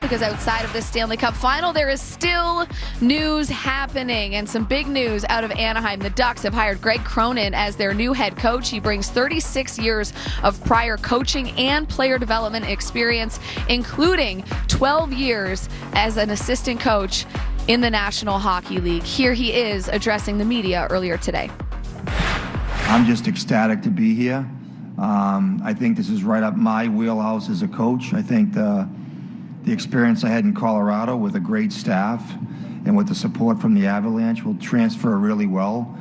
because outside of this Stanley Cup final, there is still news happening, and some big news out of Anaheim. The Ducks have hired Greg Cronin as their new head coach. He brings 36 years of prior coaching and player development experience, including 12 years as an assistant coach in the National Hockey League. Here he is addressing the media earlier today. I'm just ecstatic to be here. I think this is right up my wheelhouse as a coach. I think the experience I had in Colorado with a great staff and with the support from the Avalanche will transfer really well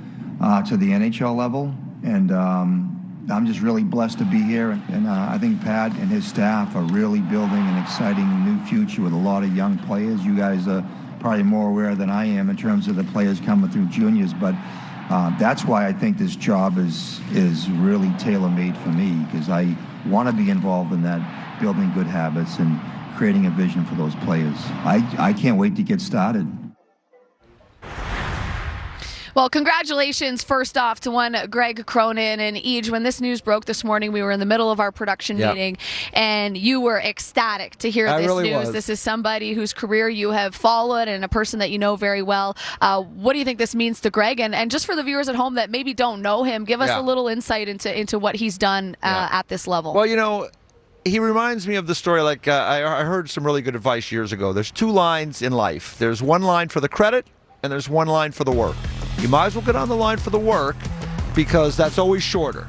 to the NHL level. And I'm just really blessed to be here. And I think Pat and his staff are really building an exciting new future with a lot of young players. You guys are probably more aware than I am in terms of the players coming through juniors, but that's why I think this job is really tailor-made for me, because I want to be involved in that, building good habits and creating a vision for those players. I can't wait to get started. Well, congratulations first off to one Greg Cronin. And Eej, when this news broke this morning, we were in the middle of our production meeting, and you were ecstatic to hear this really news. was. This is somebody whose career you have followed and a person that you know very well. What do you think this means to Greg? And just for the viewers at home that maybe don't know him, give us a little insight into what he's done at this level. Well, you know, he reminds me of the story, like I heard some really good advice years ago. There's two lines in life. There's one line for the credit, and there's one line for the work. You might as well get on the line for the work, because that's always shorter.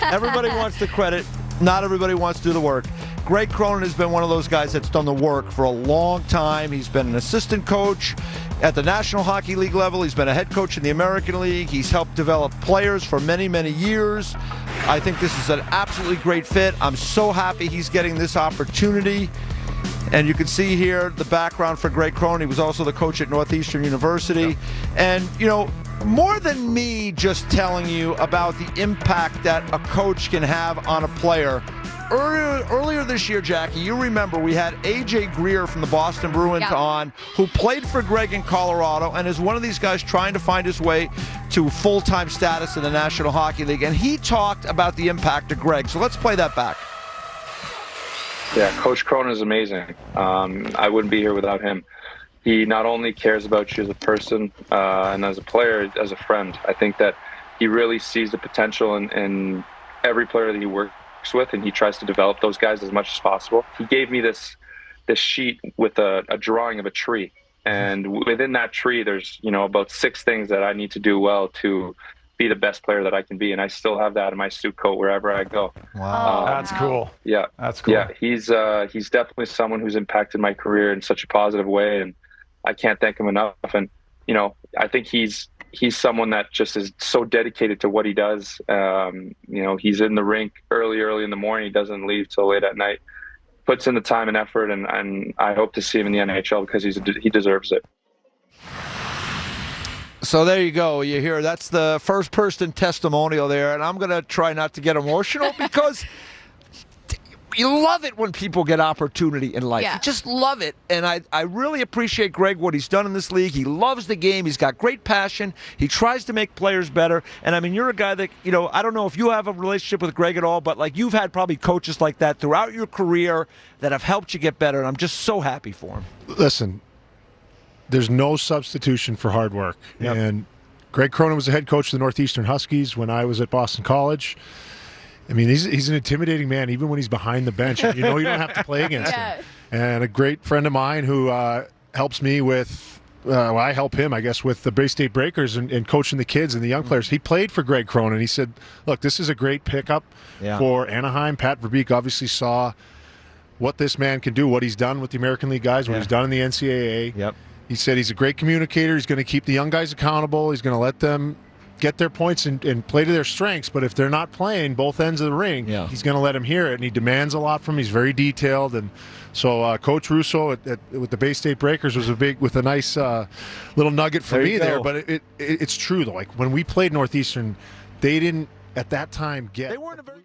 Everybody wants the credit. Not everybody wants to do the work. Greg Cronin has been one of those guys that's done the work for a long time. He's been an assistant coach at the National Hockey League level. He's been a head coach in the American League. He's helped develop players for many, many years. I think this is an absolutely great fit. I'm so happy he's getting this opportunity. And you can see here the background for Greg Cronin. He was also the coach at Northeastern University. And, you know, more than me just telling you about the impact that a coach can have on a player, earlier this year, Jackie, you remember we had A.J. Greer from the Boston Bruins on, who played for Greg in Colorado and is one of these guys trying to find his way to full-time status in the National Hockey League. And he talked about the impact of Greg. So let's play that back. Yeah, Coach Cronin is amazing. I wouldn't be here without him. He not only cares about you as a person and as a player, as a friend. I think that he really sees the potential in every player that he works with, and he tries to develop those guys as much as possible. He gave me this sheet with a drawing of a tree, and within that tree, there's about 6 things that I need to do well to be the best player that I can be, and I still have that in my suit coat wherever I go. Wow, that's cool. Yeah, that's cool. Yeah, he's definitely someone who's impacted my career in such a positive way, and I can't thank him enough. And I think he's someone that just is so dedicated to what he does. He's in the rink early in the morning. He doesn't leave till late at night. Puts in the time and effort, and I hope to see him in the NHL because he deserves it. So there you go. You hear that's the first-person testimonial there, and I'm going to try not to get emotional because you love it when people get opportunity in life. You just love it, and I really appreciate Greg, what he's done in this league. He loves the game. He's got great passion. He tries to make players better, and I mean, you're a guy that, I don't know if you have a relationship with Greg at all, but like you've had probably coaches like that throughout your career that have helped you get better, and I'm just so happy for him. Listen, there's no substitution for hard work. And Greg Cronin was the head coach of the Northeastern Huskies when I was at Boston College. I mean, he's an intimidating man, even when he's behind the bench. You don't have to play against him. And a great friend of mine who helps me with, I help him, I guess, with the Bay State Breakers and coaching the kids and the young players. He played for Greg Cronin. He said, look, this is a great pickup for Anaheim. Pat Verbeek obviously saw what this man can do, what he's done with the American League guys, what he's done in the NCAA. He said he's a great communicator. He's going to keep the young guys accountable. He's going to let them get their points and play to their strengths. But if they're not playing both ends of the ring, he's going to let them hear it. And he demands a lot from him. He's very detailed. And so Coach Russo with the Bay State Breakers was a nice little nugget for me there. But it's true, though. Like when we played Northeastern, they didn't, at that time, get... They weren't a very...